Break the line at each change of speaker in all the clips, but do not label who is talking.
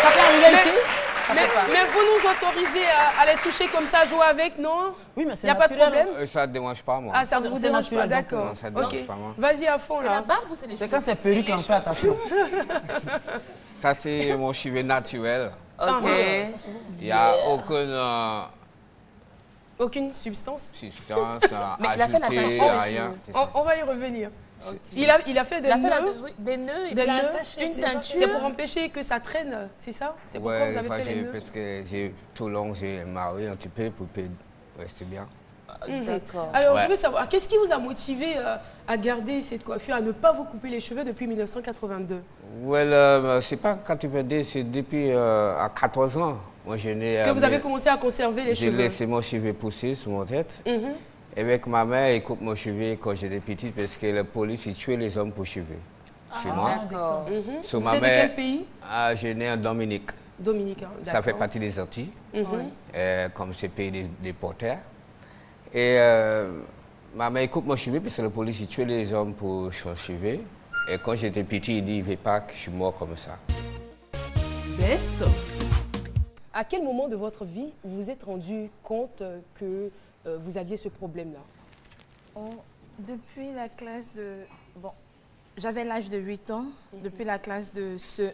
Ça peut arriver ici?
Mais vous nous autorisez à les toucher comme ça, jouer avec, non?
Oui, mais c'est
naturel. Il n'y a pas de problème?
Ça ne dérange pas, moi.
Ah, ça ne vous dérange pas, d'accord.
Ça ne dérange pas, moi.
Vas-y à fond, là.
C'est la barbe ou c'est les cheveux?
C'est quand c'est perruque qu'on fait attention.
Ça, c'est mon cheveu naturel.
Ok.
Il n'y a
Aucune substance?
Mais il a fait la
ajoutée,
tâche,
rien.
On va y revenir.
Okay.
Il a fait des nœuds?
Des nœuds,
des nœuds.
une teinture.
C'est pour empêcher que ça traîne, c'est ça? C'est pourquoi vous avez fait les nœuds?
Parce que tout long, j'ai marié un petit peu pour rester bien.
D'accord.
Alors, je veux savoir, qu'est-ce qui vous a motivé à garder cette coiffure, à ne pas vous couper les cheveux depuis 1982?
C'est pas 82, c'est depuis à 14 ans. Moi,
que vous avez commencé à conserver les cheveux?
J'ai laissé mon cheveu pousser sur mon tête. Et avec ma mère, elle coupe mon cheveu quand j'étais petite parce que la police, il tuait les hommes pour cheveux. Chez moi.
D'accord.
C'est de quel pays?
Je suis né en Dominique.
Dominicain, d'accord.
Ça fait partie des Antilles, comme c'est pays des porteurs. Et ma mère coupe mon cheveu parce que la police il tuait les hommes pour son cheveu. Et quand j'étais petit, il dit, il ne veut pas que je suis mort comme ça.
Best. À quel moment de votre vie vous vous êtes rendu compte que vous aviez ce problème-là?
Depuis la classe de... Bon, j'avais l'âge de 8 ans, depuis la classe de CE1.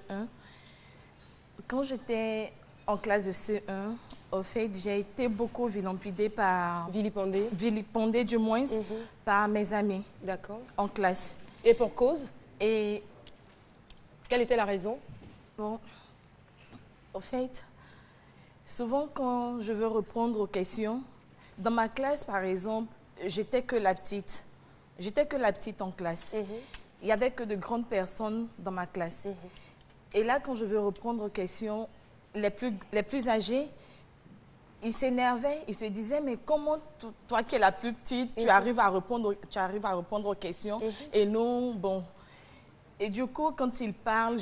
Quand j'étais en classe de CE1, au fait, j'ai été beaucoup vilipendée par... Vilipendée du moins, par mes amis.
D'accord.
En classe.
Et pour cause?
Et...
Quelle était la raison?
Bon, au fait, souvent quand je veux répondre aux questions, dans ma classe, par exemple, j'étais que la petite. J'étais que la petite en classe. Il n'y avait que de grandes personnes dans ma classe. Et là, quand je veux répondre aux questions, les plus âgés, ils s'énervaient. Ils se disaient, mais comment toi qui es la plus petite, tu arrives à répondre aux questions et nous, bon. Et du coup, quand ils parlent,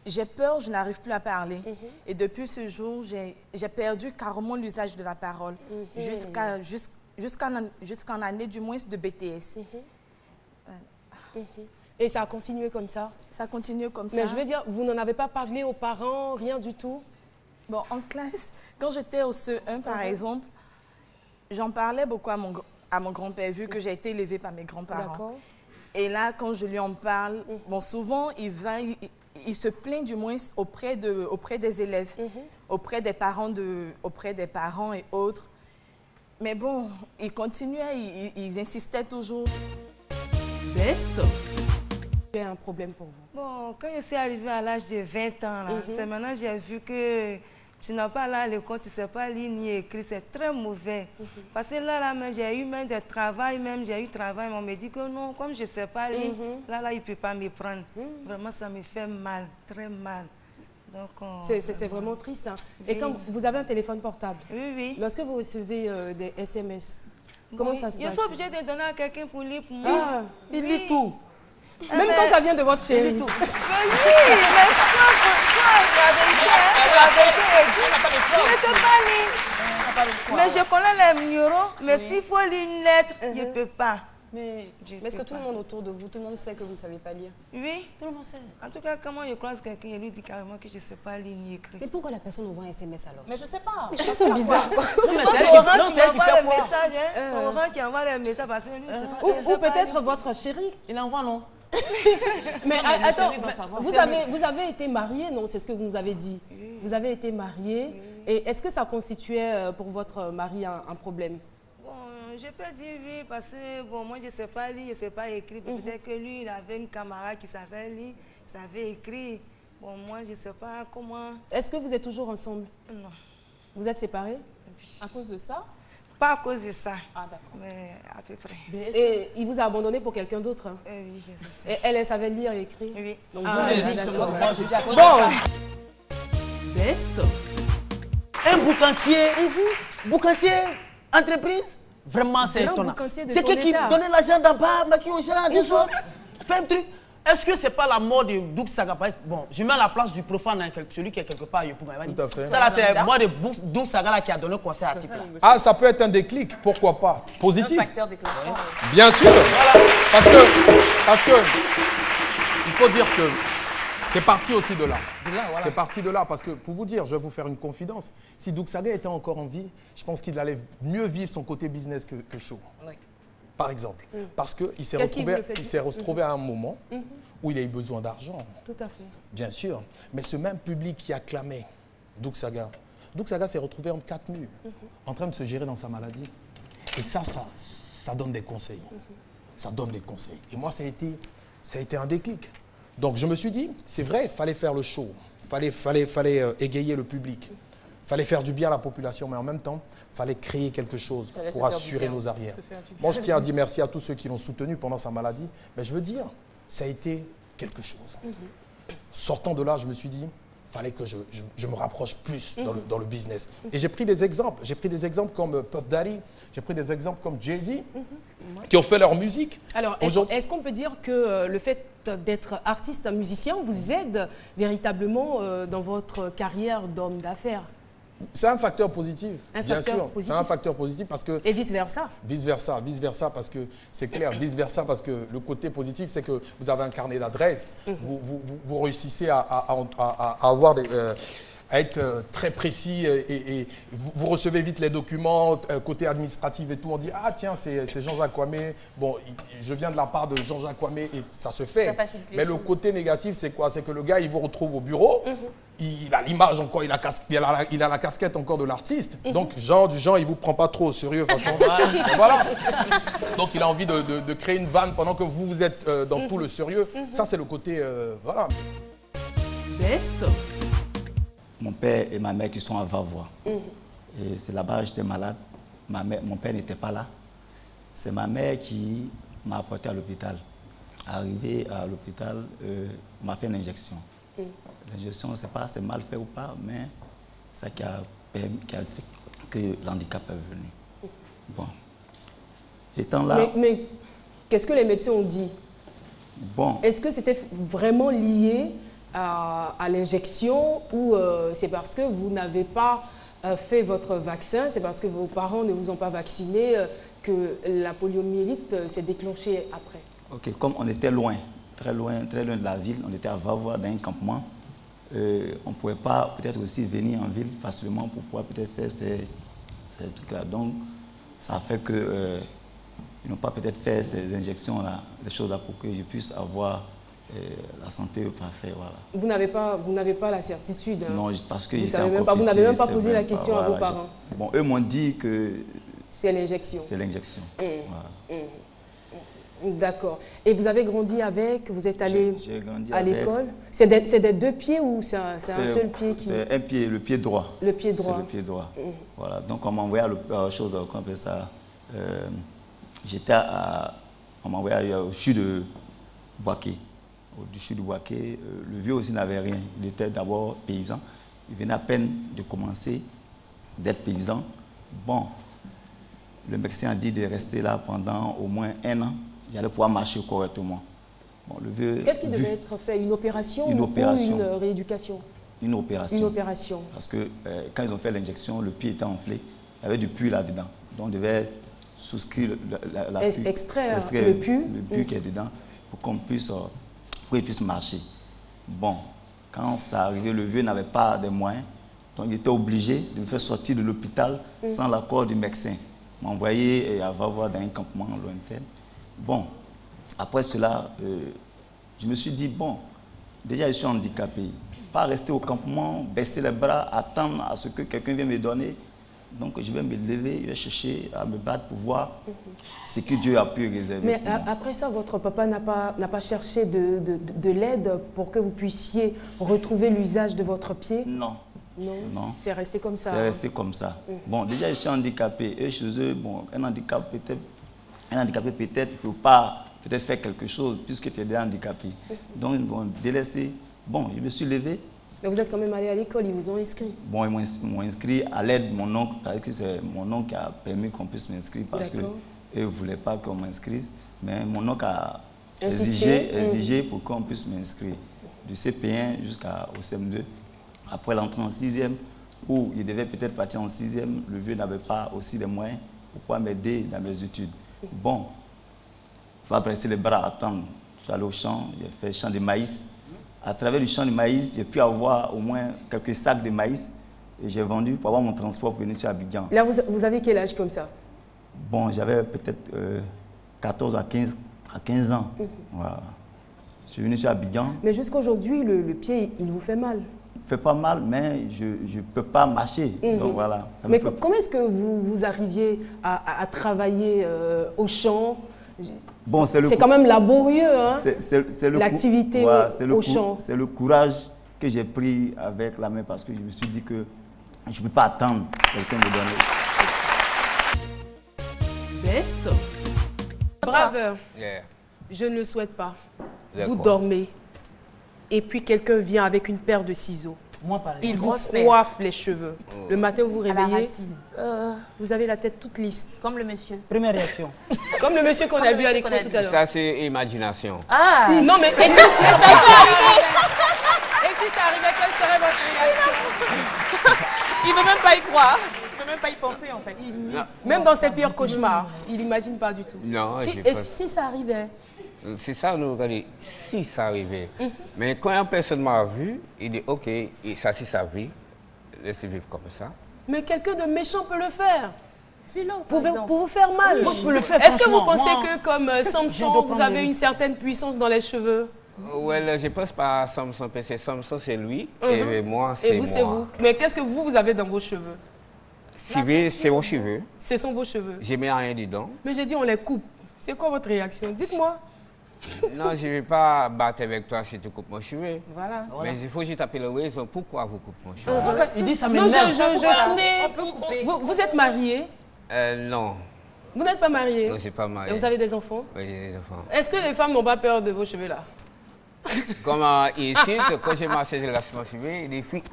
j'ai peur, je n'arrive plus à parler. Et depuis ce jour, j'ai perdu carrément l'usage de la parole jusqu'en année du moins de BTS.
Et ça a continué comme ça?
Ça a continué comme ça.
Mais je veux dire, vous n'en avez pas parlé aux parents, rien du tout?
Bon, en classe, quand j'étais au CE1, par exemple, j'en parlais beaucoup à mon grand-père, vu que j'ai été élevée par mes grands-parents. Et là, quand je lui en parle, bon, souvent, il se plaint du moins auprès des élèves, auprès des parents et autres. Mais bon, ils continuaient, ils insistaient toujours.
Best. Il y a un problème pour vous?
Bon, quand je suis arrivée à l'âge de 20 ans, c'est maintenant que j'ai vu que tu n'as pas là à l'école, tu ne sais pas lire ni écrire, c'est très mauvais. Parce que là, j'ai eu même des travail, on me dit que non, comme je ne sais pas lire, là, il ne peut pas me prendre. Vraiment, ça me fait mal, très mal.
C'est vraiment triste. Hein? Et quand vous avez un téléphone portable, lorsque vous recevez des SMS, comment ça se passe?
Je suis obligée de donner à quelqu'un pour lire pour moi.
Il lit tout.
Même quand ça vient de votre chérie.
Oui, mais la vérité est dite. Je ne sais pas lire. Mais je connais les numéros, mais s'il faut lire une lettre, je ne peux pas.
Mais est-ce que tout le monde autour de vous, tout le monde sait que vous ne savez pas lire?
Oui, tout le monde sait. En tout cas, quand moi je croise quelqu'un, je lui dis carrément que je ne sais pas lire ni écrire.
Mais pourquoi la personne envoie un SMS alors?
Mais je ne sais pas.
Mais c'est bizarre quoi.
C'est Orange qui envoie le message. C'est Orange qui envoie le message parce que lui, ne sait pas.
Ou peut-être votre chéri.
Il envoie, non?
Mais attends, vous avez été marié, non? C'est ce que vous nous avez dit. Vous avez été marié. Et est-ce que ça constituait pour votre mari un problème?
Je peux dire oui, parce que bon, moi je ne sais pas lire, je ne sais pas écrire. Peut-être que lui, il avait une camarade qui savait lire, savait écrire. Bon, moi je ne sais pas comment.
Est-ce que vous êtes toujours ensemble?
Non.
Vous êtes séparés?
À cause de ça?
Pas à cause de ça.
Ah, d'accord.
Mais à peu près.
Et il vous a abandonné pour quelqu'un d'autre? Hein?
Oui, je sais.
Et elle savait lire et écrire?
Oui.
Donc,
Bon.
Best.
Un boucantier, entreprise. Vraiment, c'est étonnant. C'est qui donne l'argent d'abord, maquille aux gens, des autres, fait un truc. Est-ce que c'est pas la mort de Douk Sagala? Bon, je mets à la place du profane, celui qui est quelque part à Yopouga.
Tout à fait.
Ça là, c'est la mort de Douk Sagala qui a donné conseil à type là.
Ah, ça peut être un déclic, pourquoi pas? Positif.
Un facteur déclencheur.
Bien sûr. Voilà. Parce que, il faut dire que c'est parti aussi de là. C'est parti de là, parce que pour vous dire, je vais vous faire une confidence. Si Doug Saga était encore en vie, je pense qu'il allait mieux vivre son côté business que show. Oui. Par exemple. Parce qu'il s'est retrouvé à un moment où il a eu besoin d'argent.
Tout à fait.
Bien sûr. Mais ce même public qui acclamait Doug Saga s'est retrouvé entre 4 murs, en train de se gérer dans sa maladie. Et ça donne des conseils. Ça donne des conseils. Et moi, ça a été un déclic. Donc je me suis dit, c'est vrai, il fallait faire le show, il fallait égayer le public, il fallait faire du bien à la population, mais en même temps, il fallait créer quelque chose pour assurer nos arrières. Moi, je tiens à dire merci à tous ceux qui l'ont soutenu pendant sa maladie, mais je veux dire, ça a été quelque chose. Sortant de là, je me suis dit, il fallait que je me rapproche plus dans le business. Et j'ai pris des exemples. J'ai pris des exemples comme Puff Daddy, j'ai pris des exemples comme Jay-Z, qui ont fait leur musique.
Alors, est-ce qu'on peut dire que le fait d'être artiste, musicien, vous aide véritablement dans votre carrière d'homme d'affaires?
C'est un facteur positif, bien sûr. C'est un facteur positif parce que...
Et vice-versa?
Vice-versa, parce que c'est clair. Vice-versa, parce que le côté positif, c'est que vous avez un carnet d'adresses. Vous réussissez à avoir des... à être très précis et vous recevez vite les documents, côté administratif et tout, on dit « Ah tiens, c'est Jean-Jacques Kwame, bon, je viens de la part de Jean-Jacques Kwame » et ça se fait. Mais le côté négatif, c'est quoi? C'est que le gars, il vous retrouve au bureau, il a l'image encore, il a la casquette encore de l'artiste, donc genre, il ne vous prend pas trop au sérieux, façon. Voilà. Donc il a envie de créer une vanne pendant que vous êtes dans tout le sérieux. Ça, c'est le côté, voilà.
Best.
Mon père et ma mère qui sont à Vavois. Et c'est là-bas, j'étais malade. Mon père n'était pas là. C'est ma mère qui m'a apporté à l'hôpital. Arrivé à l'hôpital, m'a fait une injection. L'injection, je ne sais pas si c'est mal fait ou pas, mais c'est ça qui a fait que l'handicap est venu. Bon. Étant là...
Mais qu'est-ce que les médecins ont dit?
Bon.
Est-ce que c'était vraiment lié à l'injection ou c'est parce que vous n'avez pas fait votre vaccin, c'est parce que vos parents ne vous ont pas vacciné que la poliomyélite s'est déclenchée après?
Ok, comme on était loin, très loin de la ville, on était à Vavois dans un campement, on ne pouvait pas peut-être aussi venir en ville facilement pour pouvoir peut-être faire ces trucs-là. Donc, ça a fait que ils n'ont pas peut-être fait ces injections-là, les choses-là pour que je puisse avoir la santé parfaite, voilà.
Vous n'avez pas la certitude, hein?
Non, parce que
vous n'avez même pas posé la question à vos parents.
Bon, eux m'ont dit que
c'est l'injection.
C'est l'injection. Voilà.
D'accord. Et vous avez grandi avec, vous êtes allé à l'école? C'est des deux pieds ou c'est un seul pied qui...
C'est un pied, le pied droit.
Le pied droit.
C'est le pied droit. Voilà. Donc on m'a envoyé à chose, qu'on appelle ça. On m'a envoyé au CHU de Boaké. Au-dessus du Boaké, le vieux aussi n'avait rien. Il était d'abord paysan. Il venait à peine de commencer d'être paysan. Bon, le médecin a dit de rester là pendant au moins 1 an. Il allait pouvoir marcher correctement. Bon, le vieux...
Qu'est-ce qui devait être fait? Une opération ou une rééducation?
Une opération.
Une opération.
Parce que quand ils ont fait l'injection, le pied était enflé. Il y avait du pus là-dedans. Donc on devait souscrire
extraire le pus
qui est dedans pour qu'on puisse... pour qu'il puisse marcher. Bon, quand ça arrivait, le vieux n'avait pas de moyens, donc il était obligé de me faire sortir de l'hôpital sans l'accord du médecin. Il m'a envoyé à Vavois dans un campement lointain. Bon, après cela, je me suis dit, bon, déjà je suis handicapé, pas rester au campement, baisser les bras, attendre à ce que quelqu'un vienne me donner. Donc je vais me lever, je vais chercher à me battre pour voir ce que Dieu a pu réserver.
Mais après ça, votre papa n'a pas cherché de l'aide pour que vous puissiez retrouver l'usage de votre pied?
Non.
Non. C'est resté comme ça?
C'est resté comme ça. Bon, déjà je suis handicapé. Et chez eux, bon, un handicapé peut-être ne peut pas faire quelque chose puisque tu es déjà handicapé. Donc ils vont délaisser. Bon, je me suis levé.
Mais vous êtes quand même allé à l'école, ils vous ont inscrit?
Bon, ils m'ont inscrit à l'aide de mon oncle, parce que c'est mon oncle qui a permis qu'on puisse m'inscrire parce qu'eux ne voulaient pas qu'on m'inscrive. Mais mon oncle a exigé pour qu'on puisse m'inscrire. Du CP1 jusqu'au CM2. Après l'entrée en 6e, où il devait peut-être partir en 6e, le vieux n'avait pas aussi les moyens pour pouvoir m'aider dans mes études. Bon, il faut presser les bras, attendre. Je suis allé au champ, j'ai fait champ de maïs. à travers le champ de maïs, j'ai pu avoir au moins quelques sacs de maïs et j'ai vendu pour avoir mon transport pour venir sur Abidjan.
Là, vous avez quel âge comme ça?
Bon, j'avais peut-être 14 à 15 ans. Voilà. Je suis venu sur Abidjan.
Mais jusqu'à aujourd'hui, le pied, il vous fait mal?
Il ne fait pas mal, mais je ne peux pas marcher. Donc voilà.
Mais comment est-ce que vous arriviez à travailler au champ?
Bon,
c'est quand même laborieux, hein,
l'activité
au champ.
C'est le courage que j'ai pris avec la main parce que je me suis dit que je ne peux pas attendre quelqu'un de donner.
Best.
Braveur, je ne le souhaite pas. Vous dormez et puis quelqu'un vient avec une paire de ciseaux.
Moi, par exemple.
Il vous coiffe les cheveux. Le matin, vous vous réveillez, vous avez la tête toute lisse.
Comme le monsieur.
Première réaction.
Comme le monsieur qu'on a vu à l'écran tout à l'heure.
Ça, c'est imagination.
Ah non, mais et si ça arrivait, quelle serait votre réaction?
Il ne veut même pas y croire. Il ne peut même pas y penser, en fait.
Même dans ses pires cauchemars, il n'imagine pas du tout.
Non,
et si ça arrivait?
C'est ça, nous regardons, si ça arrivait. Mais quand une personne m'a vu, il dit, OK, ça c'est sa vie, laissez vivre comme ça.
Mais quelqu'un de méchant peut le faire. Pour vous faire mal.
Moi, je peux le faire.
Est-ce que vous pensez que, comme Samson, vous avez une certaine puissance dans les cheveux?
Oui, je ne pense pas à Samson, parce que Samson, c'est lui, et moi, c'est moi.
Et vous, c'est vous. Mais qu'est-ce que vous avez dans vos cheveux?
C'est vos cheveux.
Ce sont vos cheveux.
Je mets rien dedans.
Mais j'ai dit, on les coupe. C'est quoi votre réaction? Dites-moi.
Non, je ne vais pas battre avec toi si tu coupes mon cheveu.
Voilà.
Mais il faut que je t'appelle la raison pourquoi vous coupez mon cheveu.
Il dit ça m'énerve.
Vous êtes marié?
Non.
Vous n'êtes pas marié?
Non, je ne suis pas marié.
Et vous avez des enfants?
Oui, j'ai des enfants.
Est-ce que les femmes n'ont pas peur de vos cheveux là?
Comme ici, quand j'ai marché de mon cheveu, les filles,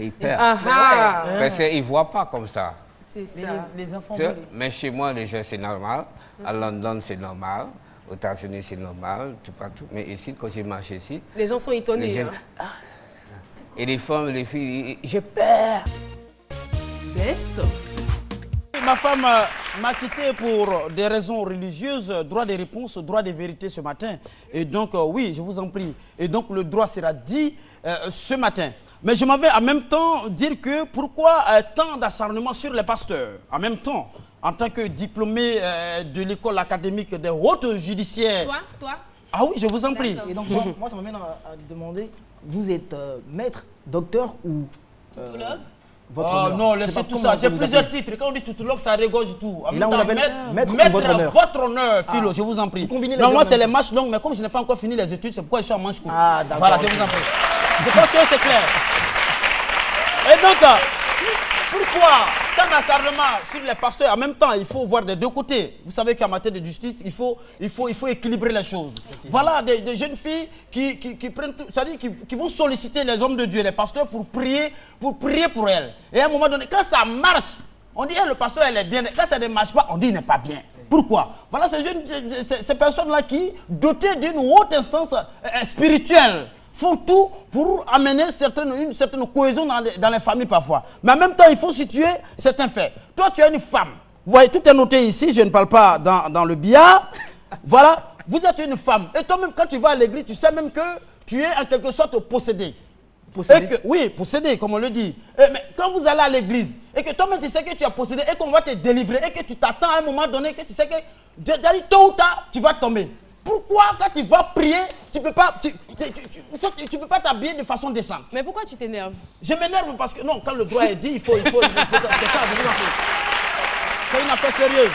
ils perdent. Parce qu'ils ne voient pas comme ça.
C'est ça.
Les enfants.
Mais chez moi, les gens, c'est normal. À London, c'est normal. Aux États-Unis, c'est normal, tout partout. Mais ici, quand j'ai marché ici...
Les gens sont étonnés.
Et les femmes, les filles, j'ai peur.
Best.
Ma femme m'a quitté pour des raisons religieuses, droit des réponses, droit des vérités ce matin. Et donc, oui, je vous en prie. Et donc, le droit sera dit ce matin. Mais je m'avais en même temps dire que pourquoi tant d'acharnement sur les pasteurs? En même temps, en tant que diplômé de l'école académique des hautes judiciaires.
Toi?
Ah oui, je vous en prie.
Et donc, moi, ça m'amène à demander, vous êtes maître, docteur ou...
Toutologue?
Oh non, laissez tout ça. J'ai plusieurs titres. Quand on dit toutologue, ça regorge tout.
Et là, on l'appelle maître
votre honneur, Philo, je vous en prie. Non, moi, c'est les matchs longs, mais comme je n'ai pas encore fini les études, c'est pourquoi je suis en manche courte.
Ah, d'accord.
Voilà, je vous en prie. Je pense que c'est clair. Et donc, pourquoi tant d'acharnement sur les pasteurs? En même temps, il faut voir des deux côtés. Vous savez qu'en matière de justice, il faut équilibrer les choses. Voilà des jeunes filles qui prennent tout, c'est-à-dire qui vont solliciter les hommes de Dieu, les pasteurs, pour prier pour elles. Et à un moment donné, quand ça marche, on dit le pasteur elle est bien. Quand ça ne marche pas, on dit il n'est pas bien. Pourquoi? Voilà ces personnes-là qui, dotées d'une haute instance spirituelle, font tout pour amener une certaine cohésion dans les familles parfois. Mais en même temps, il faut situer certains faits. Toi, tu es une femme. Vous voyez, tout est noté ici, je ne parle pas dans le billard. Voilà, vous êtes une femme. Et toi-même, quand tu vas à l'église, tu sais même que tu es en quelque sorte possédé. Oui, possédé, comme on le dit. Mais quand vous allez à l'église, et que toi-même tu sais que tu es possédé, et qu'on va te délivrer, et que tu t'attends à un moment donné, que tu sais que tôt ou tard, tu vas tomber. Pourquoi quand tu vas prier, tu ne peux pas t'habiller de façon décente?
Mais pourquoi tu t'énerves?
Je m'énerve parce que, non, quand le droit est dit, il faut c'est ça, c'est une affaire sérieuse.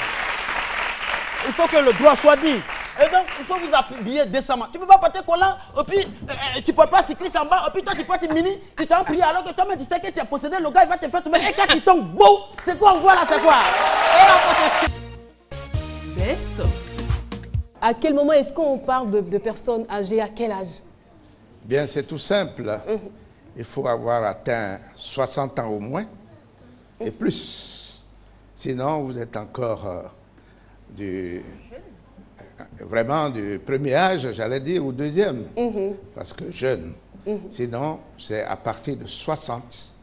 Il faut que le droit soit dit. Et donc, il faut vous habiller décemment. Tu ne peux pas porter collant, et puis tu ne peux pas cycliste en bas, et puis toi tu portes mini, tu t'en pries alors que toi-même tu sais que tu as possédé, le gars il va te faire tomber, et quand tu tombes, boum, c'est quoi on voit là, c'est quoi?
Best.
À quel moment est-ce qu'on parle de personnes âgées? À quel âge?
Bien, c'est tout simple. Il faut avoir atteint 60 ans au moins et plus. Sinon, vous êtes encore vraiment du premier âge, j'allais dire, ou deuxième. Parce que jeune. Sinon, c'est à partir de 60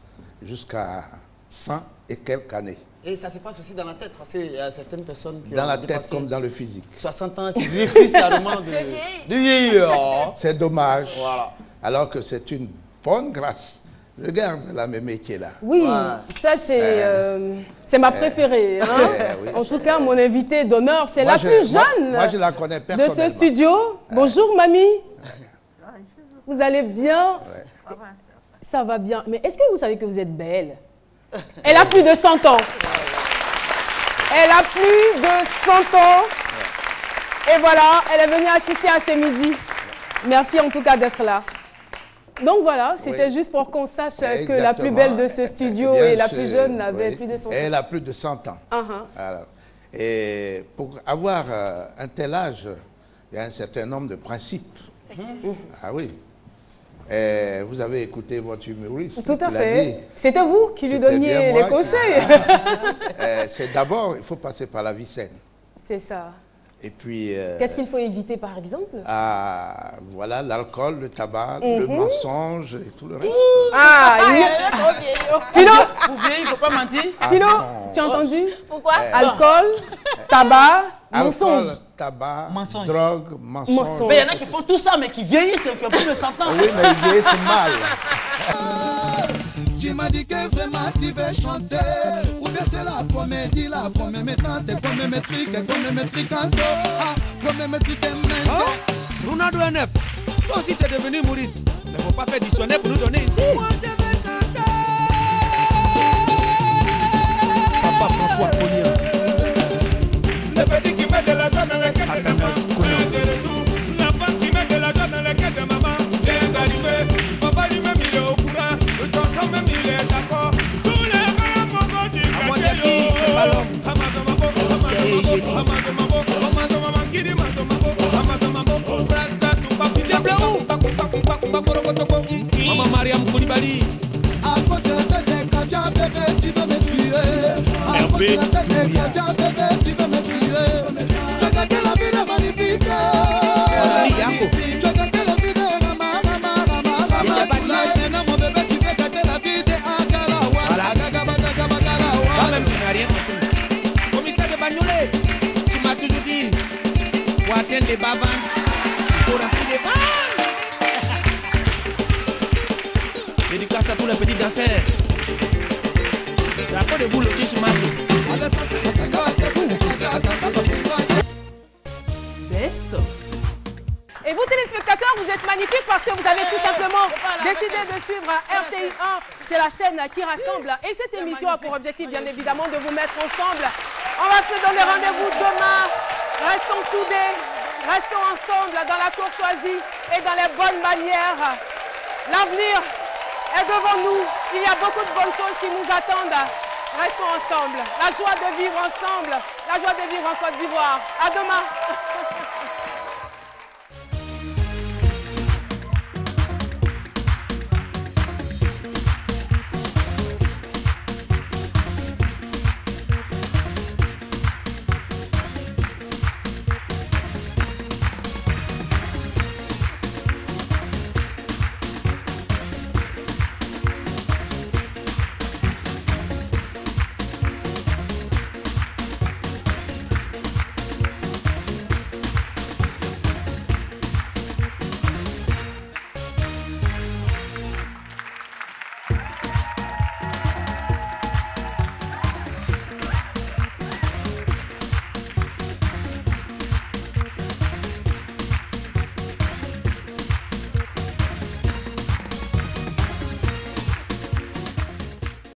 jusqu'à 100 et quelques années.
Et ça se passe aussi dans la tête, parce qu'il y a certaines personnes qui
dans la tête comme dans le physique.
60 ans qui refusent carrément de vieillir.
C'est dommage.
Voilà.
alors que c'est une bonne grâce. Regarde la mémé qui est là.
Oui, ça c'est ma préférée. Hein?
Oui.
En tout cas, mon invitée d'honneur, c'est la plus jeune
moi, je la connais
de
personnellement.
ce studio. Bonjour, mamie. Vous allez bien? Ça va bien. Mais est-ce que vous savez que vous êtes belle? Elle a plus de 100 ans. Elle a plus de 100 ans. Et voilà, elle est venue assister à ce midi. Merci en tout cas d'être là. Donc voilà, c'était juste pour qu'on sache que la plus belle de ce studio et la plus jeune avait plus de 100 ans.
Elle a plus de 100 ans. Alors, et pour avoir un tel âge, il y a un certain nombre de principes. Ah oui. Et vous avez écouté votre humoriste.
Tout à fait. C'était vous qui lui donniez les conseils.
C'est d'abord, il faut passer par la vie saine.
C'est ça.
Et puis...
qu'est-ce qu'il faut éviter, par exemple?
Voilà, l'alcool, le tabac, le mensonge et tout le reste.
Philo,
vous vieillez, il ne faut pas mentir.
Philo, tu as entendu?
Pourquoi?
Alcool, tabac, mensonge.
Alcool, tabac, drogue, mensonge.
Mais il y en a qui font tout ça, mais qui vieillissent et qui ont plus de 100 ans.
Oui, mais ils vieillissent mal.
Tu m'as dit que vraiment tu veux chanter. Ou bien c'est la comédie, la comémétrante, comémétrique, comémétricante. Comémétrique maintenant.
Ronaldo NF, toi aussi tu es devenu Maurice. Il ne faut pas faire dictionnaire pour nous donner ici.
Moi je veux chanter.
Papa François Cogna.
Le petit qui met de la joie dans la quête de maman. La femme qui met de la joie dans la quête de maman. Vient d'arriver. Papa lui-même il est au courant. Le tonton même il est d'accord. Tous les gars m'ont dit que
c'est pas l'homme.
Maman Mariam Koulibaly. À cause de la tête des caviar, bébé, tu veux me tuer. À cause de la tête des caviar, bébé, tu veux me tuer. Tu as gagné la vie de magnifique. Tu as gagné la vie de Rama, Rama, Rama, Rama. Maintenant, mon bébé, tu veux gagner la vie de Agalawa. Agalawa.
Toi-même, tu n'as rien compris. Commissaire de Bagnolet, tu m'as toujours dit, pour atteindre les bavantes, il faut remplir les vannes. Dédicace à tous les petits danseurs. C'est à cause de vous le petit sur marché.
Best.
Et vous téléspectateurs, vous êtes magnifiques parce que vous avez tout simplement décidé de suivre RTI1. C'est la chaîne qui rassemble. Et cette émission a pour objectif, bien évidemment, de vous mettre ensemble. On va se donner rendez-vous demain. Restons soudés, restons ensemble dans la courtoisie et dans les bonnes manières. L'avenir est devant nous. Il y a beaucoup de bonnes choses qui nous attendent. Restons ensemble. La joie de vivre ensemble. La joie de vivre en Côte d'Ivoire. À demain.